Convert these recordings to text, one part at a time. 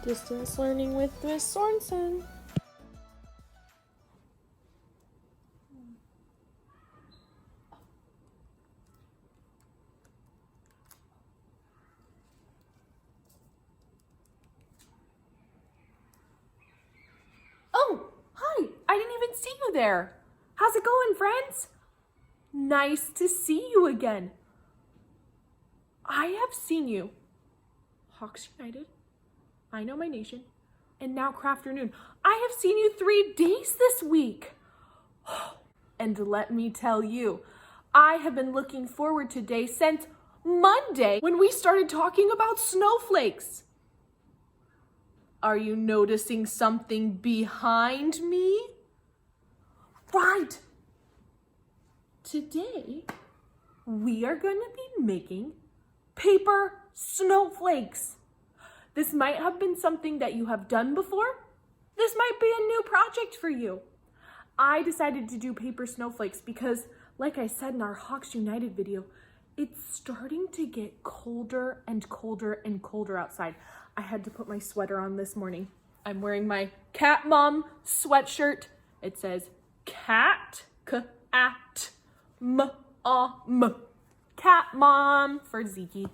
Distance learning with Miss Sorensen. Oh, hi! I didn't even see you there. How's it going, friends? Nice to see you again. I have seen you. Hawks United, I Know My Nation, and now Crafternoon. I have seen you 3 days this week. And let me tell you, I have been looking forward to today since Monday when we started talking about snowflakes. Are you noticing something behind me? Right. Today, we are going to be making paper snowflakes. This might have been something that you have done before. This might be a new project for you. I decided to do paper snowflakes because, like I said in our Hawks United video, it's starting to get colder and colder and colder outside. I had to put my sweater on this morning. I'm wearing my Cat Mom sweatshirt. It says cat, Cat Mom for Zeke.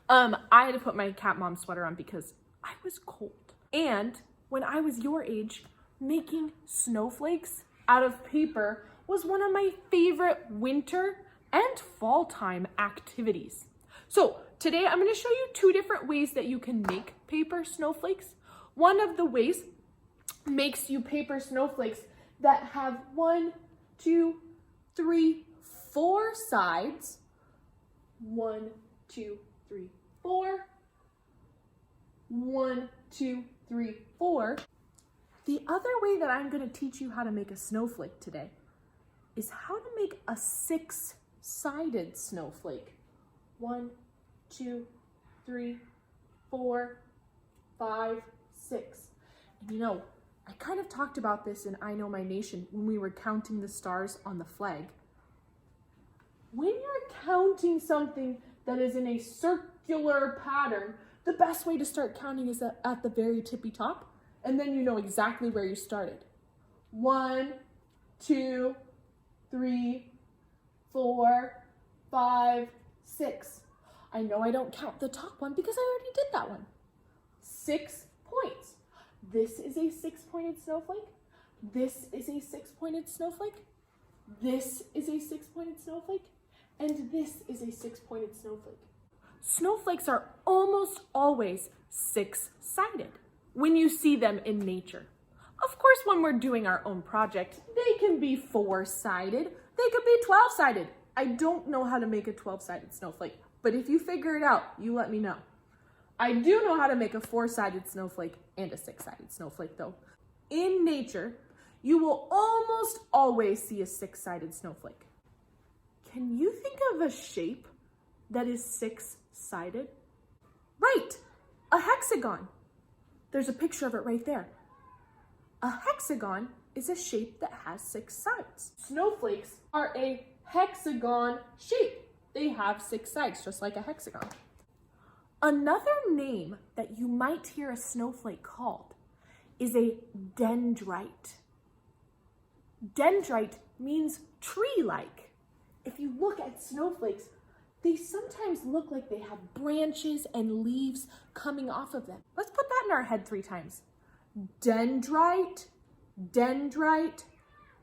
I had to put my Cat Mom sweater on because I was cold. And when I was your age, making snowflakes out of paper was one of my favorite winter and fall time activities. So today I'm going to show you 2 different ways that you can make paper snowflakes. One of the ways makes you paper snowflakes that have 1, 2, 3, 4 sides. 1, 2, 3, 4. 1, 2, 3, 4. The other way that I'm going to teach you how to make a snowflake today is how to make a 6-sided snowflake. 1, 2, 3, 4, 5, 6. And you know, I kind of talked about this in I Know My Nation when we were counting the stars on the flag. When you're counting something that is in a circular pattern, the best way to start counting is at the very tippy top, and then you know exactly where you started. 1, 2, 3, 4, 5, 6. I know I don't count the top one because I already did that one. 6 points. This is a 6-pointed snowflake. This is a 6-pointed snowflake. This is a 6-pointed snowflake. And this is a 6-pointed snowflake. Snowflakes are almost always 6-sided when you see them in nature. Of course, when we're doing our own project, they can be 4-sided. They could be 12-sided. I don't know how to make a 12-sided snowflake, but if you figure it out, you let me know. I do know how to make a 4-sided snowflake and a 6-sided snowflake though. In nature, you will almost always see a 6-sided snowflake. Can you think of a shape that is 6-sided? Right, a hexagon. There's a picture of it right there. A hexagon is a shape that has 6 sides. Snowflakes are a hexagon shape. They have 6 sides, just like a hexagon. Another name that you might hear a snowflake called is a dendrite. Dendrite means tree-like. If you look at snowflakes, they sometimes look like they have branches and leaves coming off of them. Let's put that in our head 3 times. Dendrite, dendrite,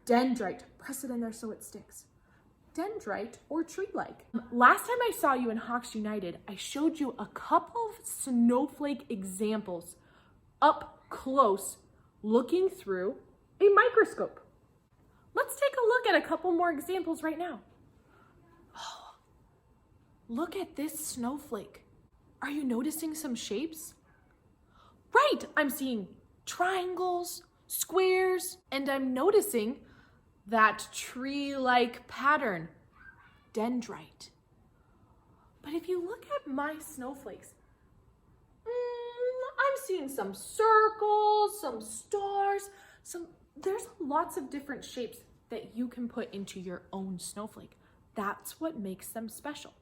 dendrite. Press it in there so it sticks. Dendrite or tree-like. Last time I saw you in Hawks United, I showed you a couple of snowflake examples up close looking through a microscope. Let's take a look at a couple more examples right now. Oh, look at this snowflake. Are you noticing some shapes? Right, I'm seeing triangles, squares, and I'm noticing that tree-like pattern, dendrite. But if you look at my snowflakes, I'm seeing some circles, some stars, there's lots of different shapes that you can put into your own snowflake. That's what makes them special.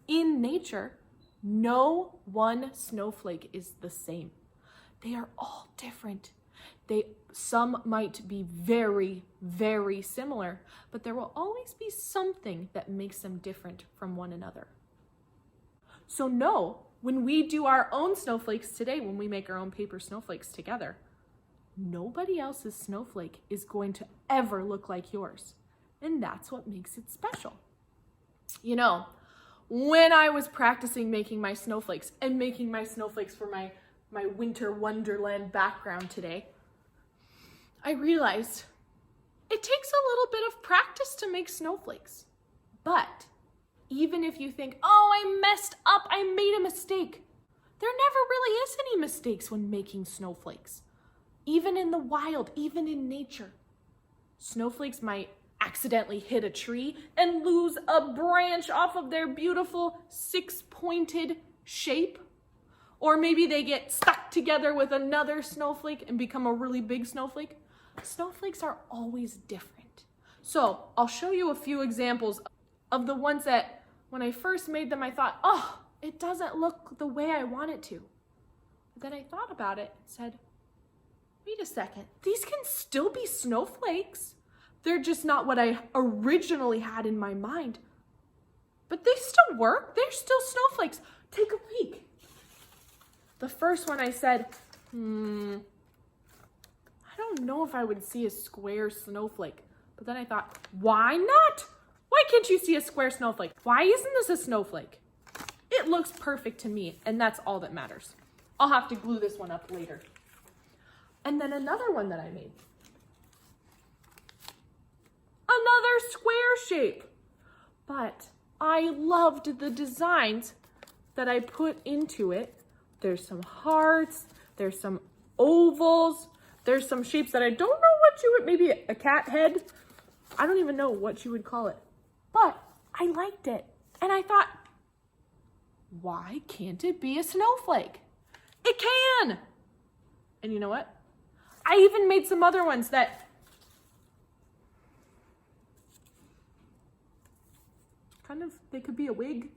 In nature, no one snowflake is the same. They are all different. Some might be very, very similar, but there will always be something that makes them different from one another. So know, when we do our own snowflakes today, when we make our own paper snowflakes together, nobody else's snowflake is going to ever look like yours. And that's what makes it special. You know, when I was practicing making my snowflakes and making my snowflakes for my winter wonderland background today, I realized it takes a little bit of practice to make snowflakes. But even if you think, oh, I messed up, I made a mistake, there never really is any mistakes when making snowflakes. Even in the wild, even in nature. Snowflakes might accidentally hit a tree and lose a branch off of their beautiful six-pointed shape. Or maybe they get stuck together with another snowflake and become a really big snowflake. Snowflakes are always different. So I'll show you a few examples of the ones that when I first made them, I thought, oh, it doesn't look the way I want it to. But then I thought about it and said, wait a second, these can still be snowflakes. They're just not what I originally had in my mind. But they still work. They're still snowflakes. Take a peek. The first one I said, I don't know if I would see a square snowflake. But then I thought, why not? Why can't you see a square snowflake? Why isn't this a snowflake? It looks perfect to me, and that's all that matters. I'll have to glue this one up later. And then another one that I made. Another square shape. But I loved the designs that I put into it. There's some hearts, there's some ovals, there's some shapes that I don't know what you would, maybe a cat head. I don't even know what you would call it. But I liked it. And I thought, why can't it be a snowflake? It can! And you know what? I even made some other ones that they could be a wig,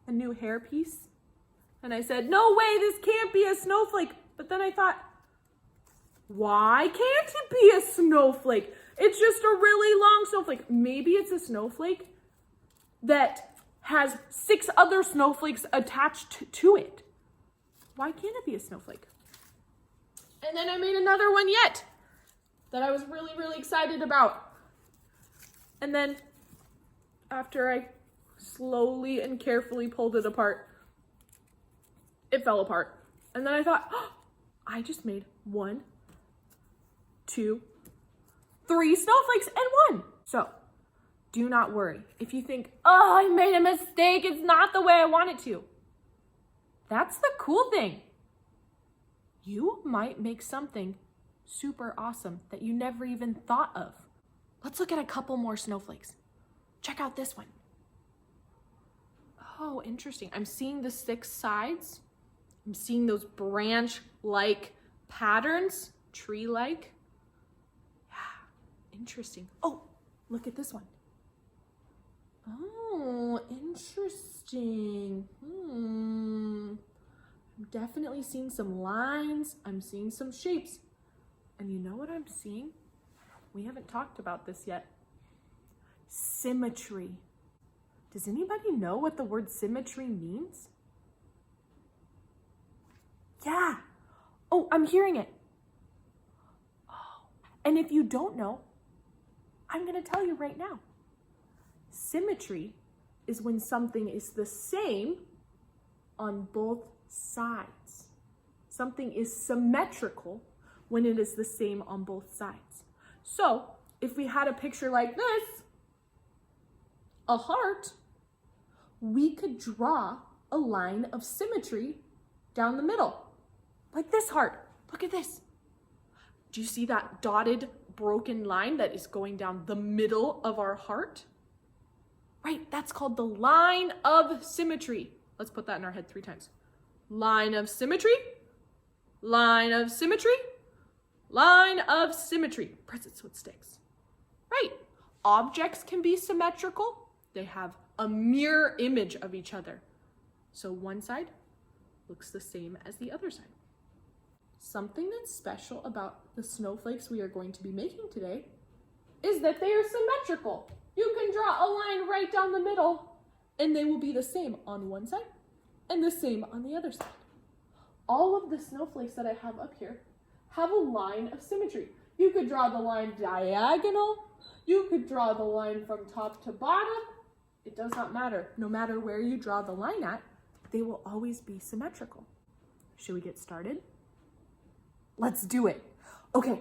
a new hairpiece. And I said, no way, this can't be a snowflake. But then I thought, why can't it be a snowflake? It's just a really long snowflake. Maybe it's a snowflake that has 6 other snowflakes attached to it. Why can't it be a snowflake? And then I made another one yet that I was really, really excited about. And then after I slowly and carefully pulled it apart, it fell apart. And then I thought, oh, I just made 1, 2, 3 snowflakes and 1. So do not worry. If you think, oh, I made a mistake, it's not the way I want it to. That's the cool thing. You might make something super awesome that you never even thought of. Let's look at a couple more snowflakes. Check out this one. Oh, interesting. I'm seeing the 6 sides. I'm seeing those branch-like patterns, tree-like. Yeah, interesting. Oh, look at this one. Oh, interesting. I'm definitely seeing some lines. I'm seeing some shapes. And you know what I'm seeing? We haven't talked about this yet. Symmetry. Does anybody know what the word symmetry means? Yeah. Oh, I'm hearing it. Oh, and if you don't know, I'm going to tell you right now. Symmetry is when something is the same on both sides. Something is symmetrical when it is the same on both sides. So, if we had a picture like this, a heart, we could draw a line of symmetry down the middle. Like this heart. Look at this. Do you see that dotted broken line that is going down the middle of our heart? Right, that's called the line of symmetry. Let's put that in our head 3 times. Line of symmetry, line of symmetry, line of symmetry. Press it so it sticks. Right, objects can be symmetrical. They have a mirror image of each other. So one side looks the same as the other side. Something that's special about the snowflakes we are going to be making today is that they are symmetrical. You can draw a line right down the middle and they will be the same on one side and the same on the other side. All of the snowflakes that I have up here have a line of symmetry. You could draw the line diagonal. You could draw the line from top to bottom. It does not matter. No matter where you draw the line at, they will always be symmetrical. Should we get started? Let's do it. Okay,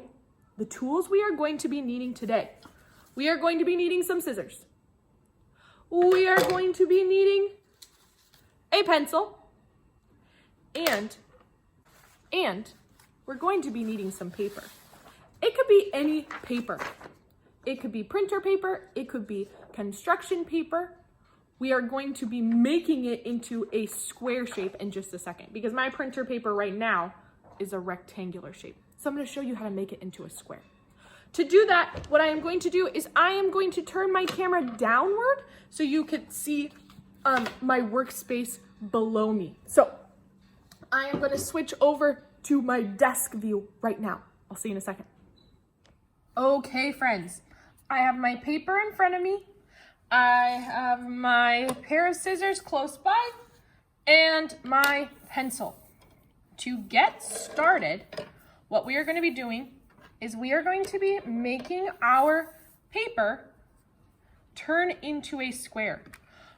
the tools we are going to be needing today. We are going to be needing some scissors. We are going to be needing a pencil. And we're going to be needing some paper. It could be any paper. It could be printer paper. It could be construction paper. We are going to be making it into a square shape in just a second because my printer paper right now is a rectangular shape. So I'm going to show you how to make it into a square. To do that, what I am going to do is I am going to turn my camera downward so you can see my workspace below me. So I am going to switch over to my desk view right now. I'll see you in a second. Okay, friends, I have my paper in front of me. I have my pair of scissors close by and my pencil. To get started, what we are going to be doing is we are going to be making our paper turn into a square.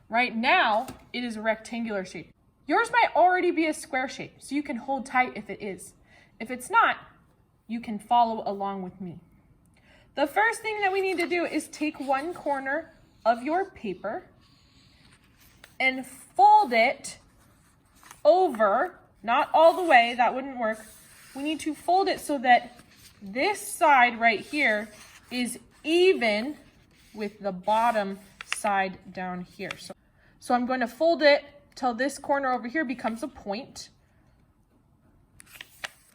Right now, it is a rectangular shape. Yours might already be a square shape, so you can hold tight if it is. If it's not, you can follow along with me. The first thing that we need to do is take one corner of your paper and fold it over, not all the way, that wouldn't work. We need to fold it so that this side right here is even with the bottom side down here. So I'm going to fold it till this corner over here becomes a point.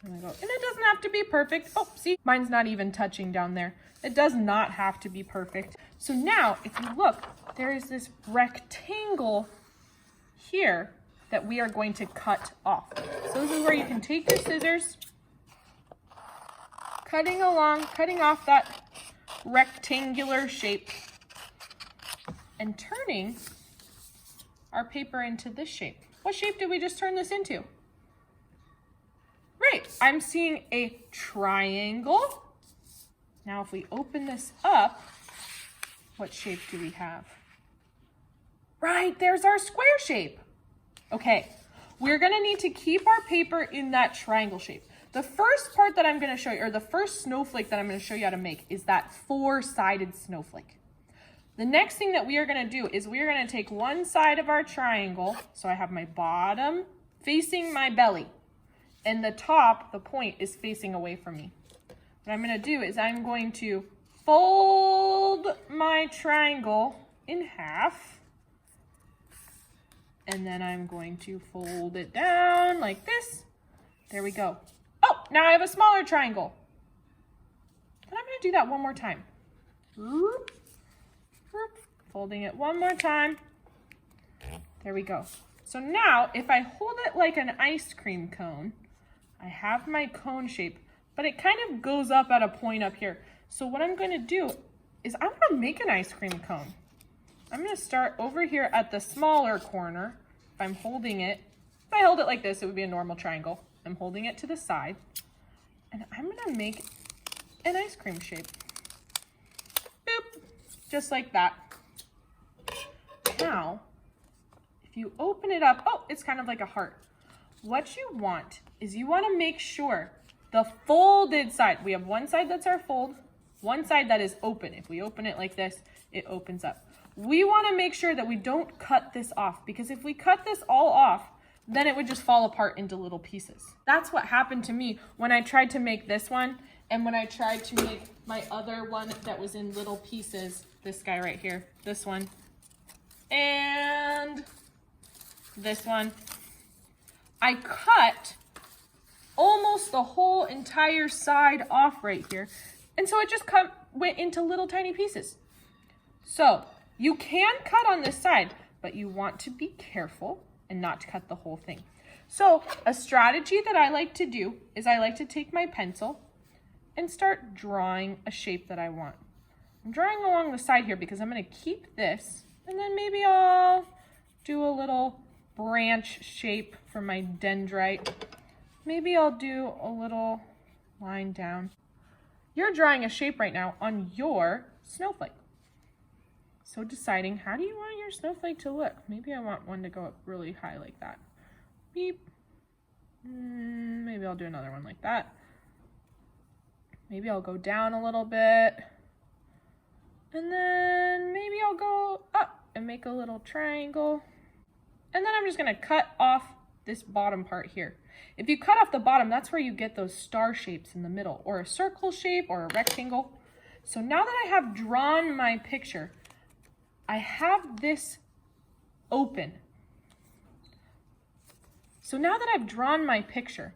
And it doesn't have to be perfect. Oh, see, mine's not even touching down there. It does not have to be perfect. So now, if you look, there is this rectangle here that we are going to cut off. So this is where you can take your scissors, cutting off that rectangular shape and turning our paper into this shape. What shape did we just turn this into? Right, I'm seeing a triangle. Now if we open this up, what shape do we have? Right, there's our square shape. Okay, we're gonna need to keep our paper in that triangle shape. The first part that I'm gonna show you, or the first snowflake that I'm gonna show you how to make is that four-sided snowflake. The next thing that we are gonna do is we're gonna take one side of our triangle, so I have my bottom facing my belly, and the top, the point, is facing away from me. What I'm gonna do is I'm going to fold my triangle in half, and then I'm going to fold it down like this. There we go. Oh, now I have a smaller triangle. And I'm gonna do that one more time. Folding it one more time. There we go. So now, if I hold it like an ice cream cone, I have my cone shape, but it kind of goes up at a point up here. So what I'm gonna do is I'm gonna make an ice cream cone. I'm gonna start over here at the smaller corner. If I'm holding it, if I hold it like this, it would be a normal triangle. I'm holding it to the side, and I'm gonna make an ice cream shape. Boop, just like that. Now, if you open it up, oh, it's kind of like a heart. What you want is you wanna make sure the folded side, we have one side that's our fold, one side that is open. If we open it like this, it opens up. We wanna make sure that we don't cut this off, because if we cut this all off, then it would just fall apart into little pieces. That's what happened to me when I tried to make this one, and when I tried to make my other one that was in little pieces, this guy right here, this one, and this one. I cut almost the whole entire side off right here, and so it just went into little tiny pieces. So you can cut on this side, but you want to be careful and not to cut the whole thing. So a strategy that I like to do is I like to take my pencil and start drawing a shape that I want. I'm drawing along the side here because I'm going to keep this, and then maybe I'll do a little branch shape for my dendrite. Maybe I'll do a little line down. You're drawing a shape right now on your snowflake. So deciding, how do you want your snowflake to look? Maybe I want one to go up really high like that. Beep. Maybe I'll do another one like that. Maybe I'll go down a little bit. And then maybe I'll go up and make a little triangle. And then I'm just gonna cut off this bottom part here. If you cut off the bottom, that's where you get those star shapes in the middle, or a circle shape or a rectangle. So now that I have drawn my picture, I have this open. So now that I've drawn my picture,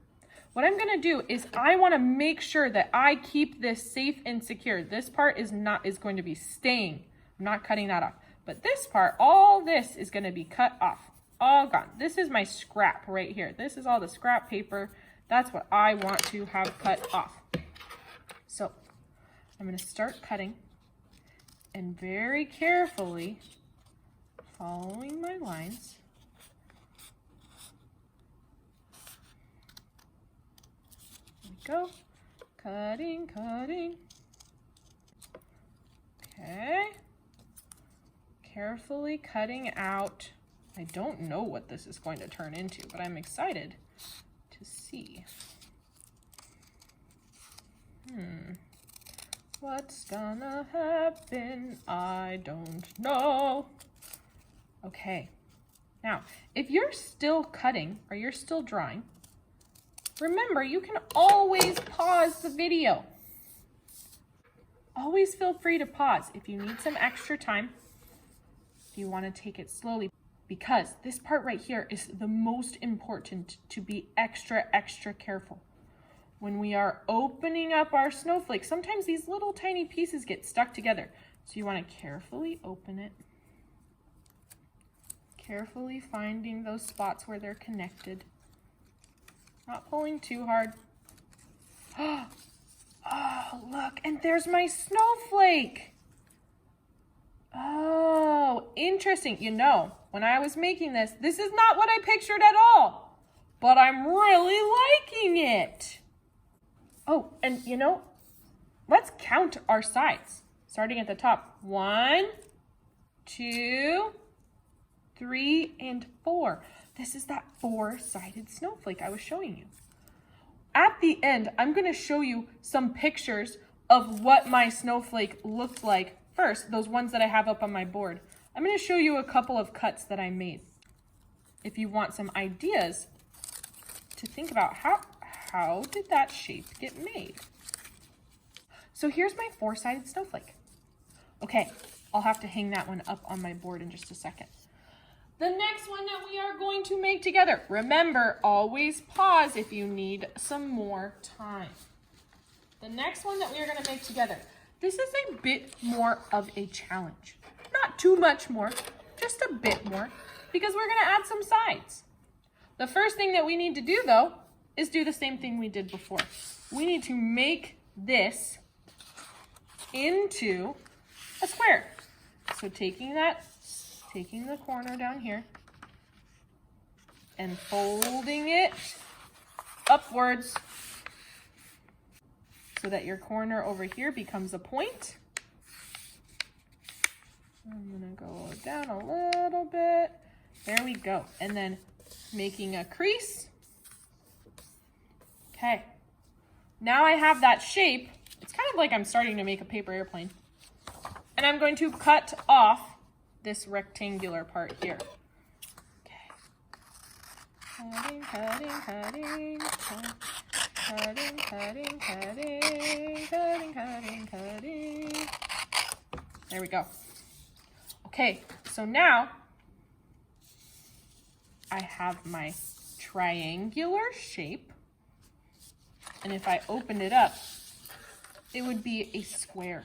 what I'm gonna do is I wanna make sure that I keep this safe and secure. This part is going to be staying. I'm not cutting that off. But this part, all this is gonna be cut off. All gone. This is my scrap right here. This is all the scrap paper. That's what I want to have cut off. So I'm going to start cutting and very carefully following my lines. There we go. Cutting, cutting. Okay. Carefully cutting out. I don't know what this is going to turn into, but I'm excited to see. What's gonna happen? I don't know. Okay. Now, if you're still cutting or you're still drawing, remember, you can always pause the video. Always feel free to pause if you need some extra time, if you want to take it slowly. Because this part right here is the most important, to be extra, extra careful. When we are opening up our snowflake, sometimes these little tiny pieces get stuck together. So you want to carefully open it. Carefully finding those spots where they're connected. Not pulling too hard. Oh, look, and there's my snowflake. Oh, interesting. You know, when I was making this, this is not what I pictured at all, but I'm really liking it. Oh, and you know, let's count our sides, starting at the top. 1, 2, 3, and 4. This is that 4-sided snowflake I was showing you. At the end, I'm going to show you some pictures of what my snowflake looked like. First, those ones that I have up on my board. I'm going to show you a couple of cuts that I made. If you want some ideas to think about, how did that shape get made? So here's my 4-sided snowflake. Okay, I'll have to hang that one up on my board in just a second. The next one that we are going to make together. Remember, always pause if you need some more time. The next one that we are going to make together. This is a bit more of a challenge. Not too much more, just a bit more, because we're going to add some sides. The first thing that we need to do, though, is do the same thing we did before. We need to make this into a square. So taking the corner down here and folding it upwards so that your corner over here becomes a point. I'm gonna go down a little bit. There we go. And then making a crease. Okay. Now I have that shape. It's kind of like I'm starting to make a paper airplane. And I'm going to cut off this rectangular part here. Okay. Cutting, cutting, cutting, cutting, cutting, cutting, cutting, cutting, cutting. There we go. Okay, so now I have my triangular shape. And if I opened it up, it would be a square.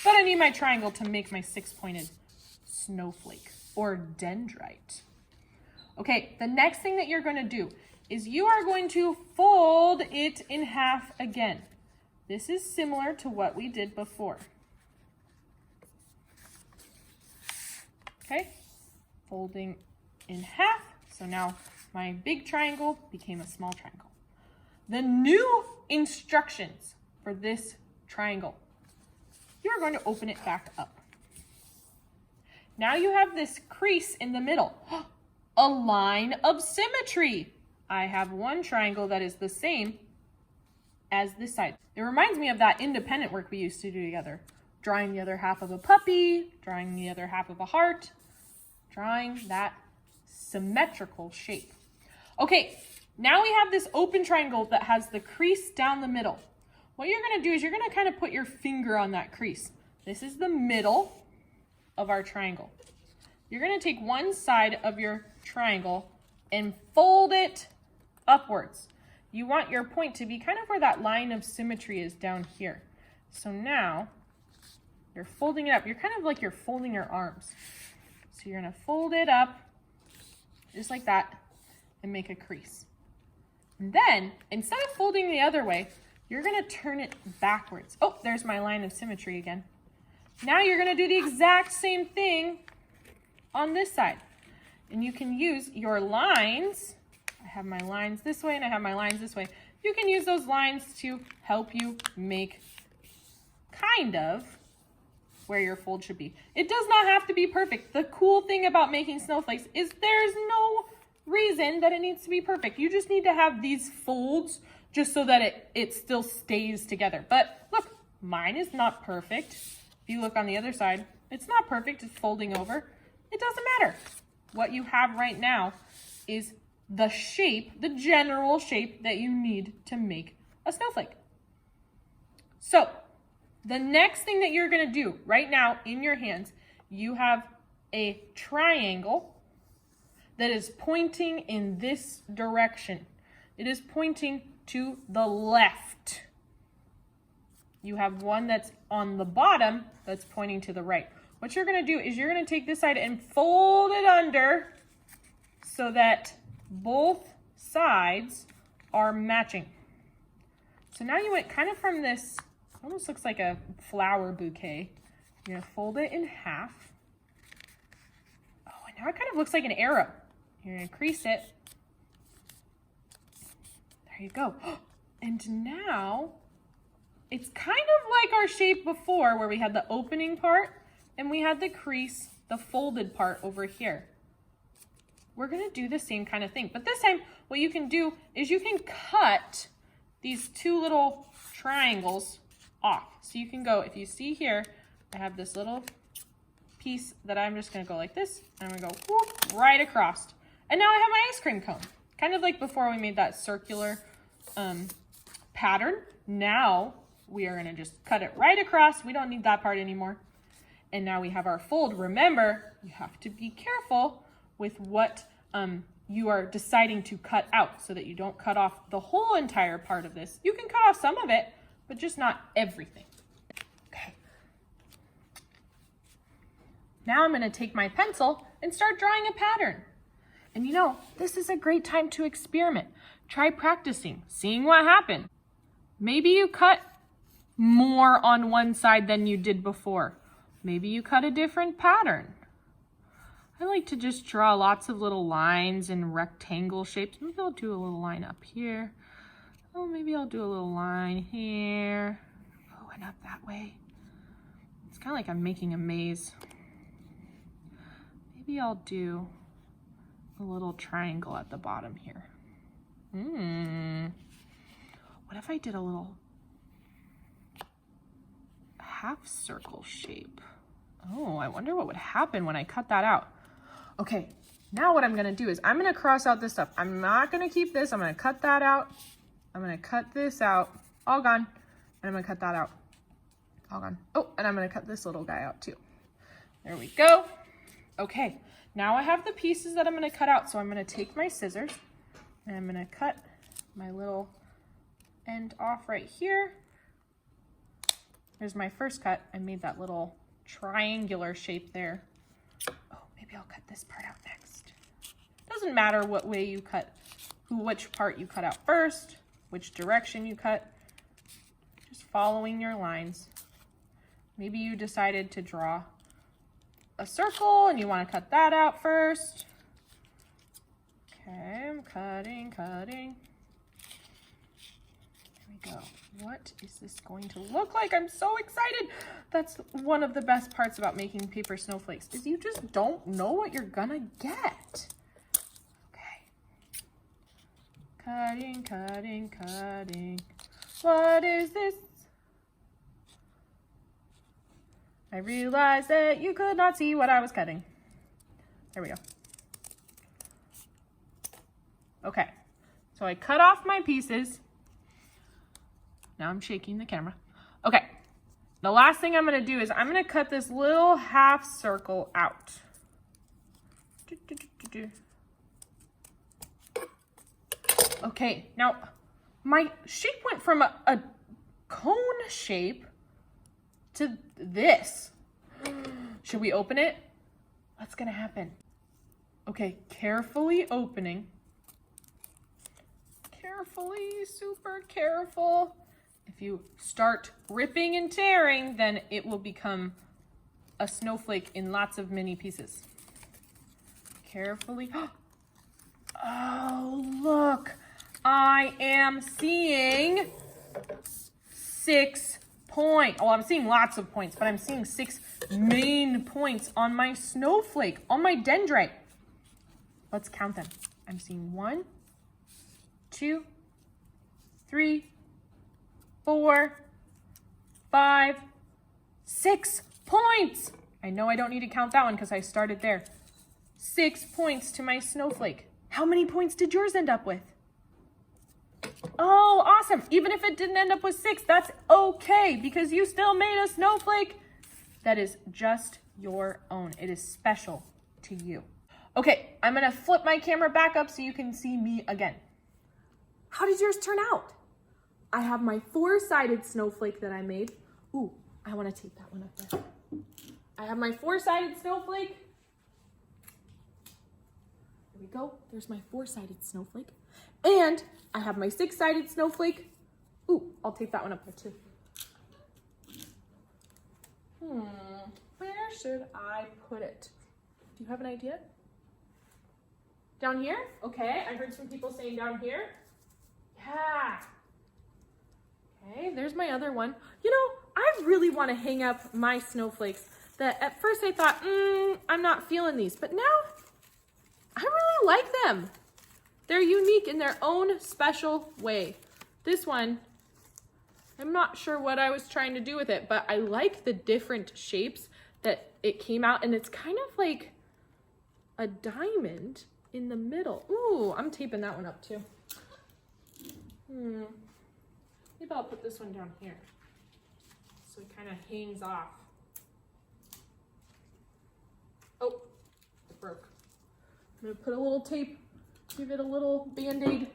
But I need my triangle to make my 6-pointed snowflake or dendrite. Okay, the next thing that you're going to do is you are going to fold it in half again. This is similar to what we did before. Okay, folding in half. So now my big triangle became a small triangle. The new instructions for this triangle. You're going to open it back up. Now you have this crease in the middle. A line of symmetry. I have one triangle that is the same as this side. It reminds me of that independent work we used to do together. Drawing the other half of a puppy, drawing the other half of a heart, drawing that symmetrical shape. Okay, now we have this open triangle that has the crease down the middle. What you're gonna do is you're gonna kind of put your finger on that crease. This is the middle of our triangle. You're gonna take one side of your triangle and fold it upwards. You want your point to be kind of where that line of symmetry is down here. So now you're folding it up. You're kind of like you're folding your arms. So you're gonna fold it up just like that and make a crease. And then instead of folding the other way, you're gonna turn it backwards. Oh, there's my line of symmetry again. Now you're gonna do the exact same thing on this side. And you can use your lines. I have my lines this way and I have my lines this way. You can use those lines to help you make kind of where your fold should be. It does not have to be perfect. The cool thing about making snowflakes is there's no reason that it needs to be perfect. You just need to have these folds just so that it still stays together. But look, mine is not perfect. If you look on the other side, it's not perfect. It's folding over. It doesn't matter. What you have right now is the shape, the general shape that you need to make a snowflake. So the next thing that you're gonna do right now in your hands, you have a triangle that is pointing in this direction. It is pointing to the left. You have one that's on the bottom that's pointing to the right. What you're gonna do is you're gonna take this side and fold it under so that both sides are matching. So now you went kind of from this, almost looks like a flower bouquet. You're gonna fold it in half. Oh, and now it kind of looks like an arrow. You're gonna crease it. There you go. And now it's kind of like our shape before where we had the opening part and we had the crease, the folded part over here. We're gonna do the same kind of thing, but this time what you can do is you can cut these two little triangles off. So you can go, if you see here, I have this little piece that I'm just gonna go like this, and I'm gonna go whoop, right across. And now I have my ice cream cone. Kind of like before we made that circular pattern. Now we are gonna just cut it right across. We don't need that part anymore. And now we have our fold. Remember, you have to be careful with what you are deciding to cut out so that you don't cut off the whole entire part of this. You can cut off some of it, but just not everything. Okay. Now I'm gonna take my pencil and start drawing a pattern. And you know, this is a great time to experiment. Try practicing, seeing what happens. Maybe you cut more on one side than you did before. Maybe you cut a different pattern. I like to just draw lots of little lines and rectangle shapes. Maybe I'll do a little line up here. Oh, maybe I'll do a little line here. Oh, and up that way. It's kind of like I'm making a maze. Maybe I'll do a little triangle at the bottom here. What if I did a little half circle shape? Oh, I wonder what would happen when I cut that out. Okay, now what I'm gonna do is I'm gonna cross out this stuff. I'm not gonna keep this. I'm gonna cut that out. I'm gonna cut this out. All gone. And I'm gonna cut that out. All gone. Oh, and I'm gonna cut this little guy out too. There we go. Okay, now I have the pieces that I'm gonna cut out. So I'm gonna take my scissors and I'm gonna cut my little end off right here. There's my first cut. I made that little triangular shape there. Oh, maybe I'll cut this part out next. Doesn't doesn't matter what way you cut, which part you cut out first, which direction you cut, just following your lines. Maybe you decided to draw a circle and you want to cut that out first. Okay, I'm cutting. There we go. What is this going to look like? I'm so excited. That's one of the best parts about making paper snowflakes, is you just don't know what you're gonna get. Okay. Cutting. What is this? I realized that you could not see what I was cutting. There we go. Okay, so I cut off my pieces. Now I'm shaking the camera. Okay, the last thing I'm gonna do is I'm gonna cut this little half circle out. Okay, now my shape went from a cone shape to this. Should we open it? What's gonna happen? Okay, carefully opening. Carefully, super careful. If you start ripping and tearing, then it will become a snowflake in lots of mini pieces. Carefully. Oh, look. I am seeing 6 points. Oh, I'm seeing lots of points, but I'm seeing 6 main points on my snowflake, on my dendrite. Let's count them. I'm seeing 1, 2, 3, 4, 5, 6 points. I know I don't need to count that one because I started there. 6 points to my snowflake. How many points did yours end up with? Oh, awesome. Even if it didn't end up with 6, that's okay because you still made a snowflake that is just your own. It is special to you. Okay, I'm gonna flip my camera back up so you can see me again. How did yours turn out? I have my 4-sided snowflake that I made. Ooh, I want to tape that one up there. I have my 4-sided snowflake. There we go. There's my 4-sided snowflake. And I have my 6-sided snowflake. Ooh, I'll tape that one up there too. Where should I put it? Do you have an idea? Down here? Okay, I heard some people saying down here. Yeah. Okay, there's my other one. You know, I really want to hang up my snowflakes that at first I thought, I'm not feeling these, but now I really like them. They're unique in their own special way. This one, I'm not sure what I was trying to do with it, but I like the different shapes that it came out, and it's kind of like a diamond in the middle. Ooh, I'm taping that one up too. Maybe I'll put this one down here so it kind of hangs off. Oh, it broke. I'm gonna put a little tape, give it a little band-aid.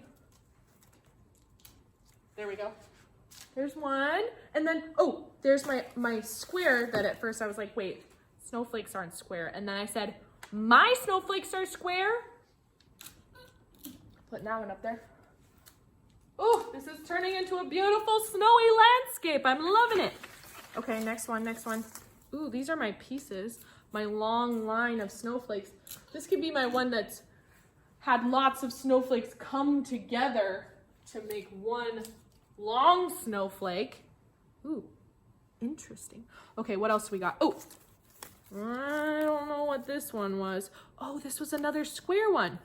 There we go. There's one. And then, oh, there's my square that at first I was like, wait, snowflakes aren't square. And then I said, my snowflakes are square. Putting that one up there. Oh, this is turning into a beautiful snowy landscape. I'm loving it. Okay, next one. Ooh, these are my pieces, my long line of snowflakes. This could be my one that's had lots of snowflakes come together to make one long snowflake. Ooh, interesting. Okay, what else we got? Oh, I don't know what this one was. Oh, this was another square one.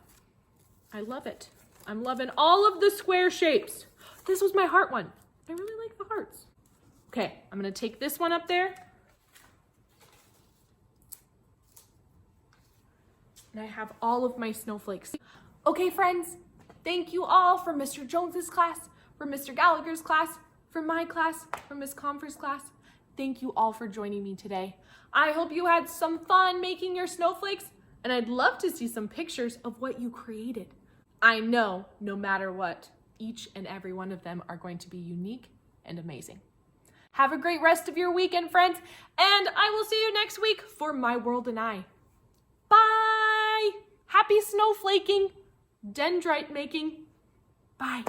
I love it. I'm loving all of the square shapes. This was my heart one. I really like the hearts. Okay, I'm gonna take this one up there. And I have all of my snowflakes. Okay, friends, thank you all for Mr. Jones's class, for Mr. Gallagher's class, for my class, for Miss Comfort's class. Thank you all for joining me today. I hope you had some fun making your snowflakes, and I'd love to see some pictures of what you created. I know, no matter what, each and every one of them are going to be unique and amazing. Have a great rest of your weekend, friends, and I will see you next week for My World and I. Bye! Happy snowflaking, dendrite making. Bye.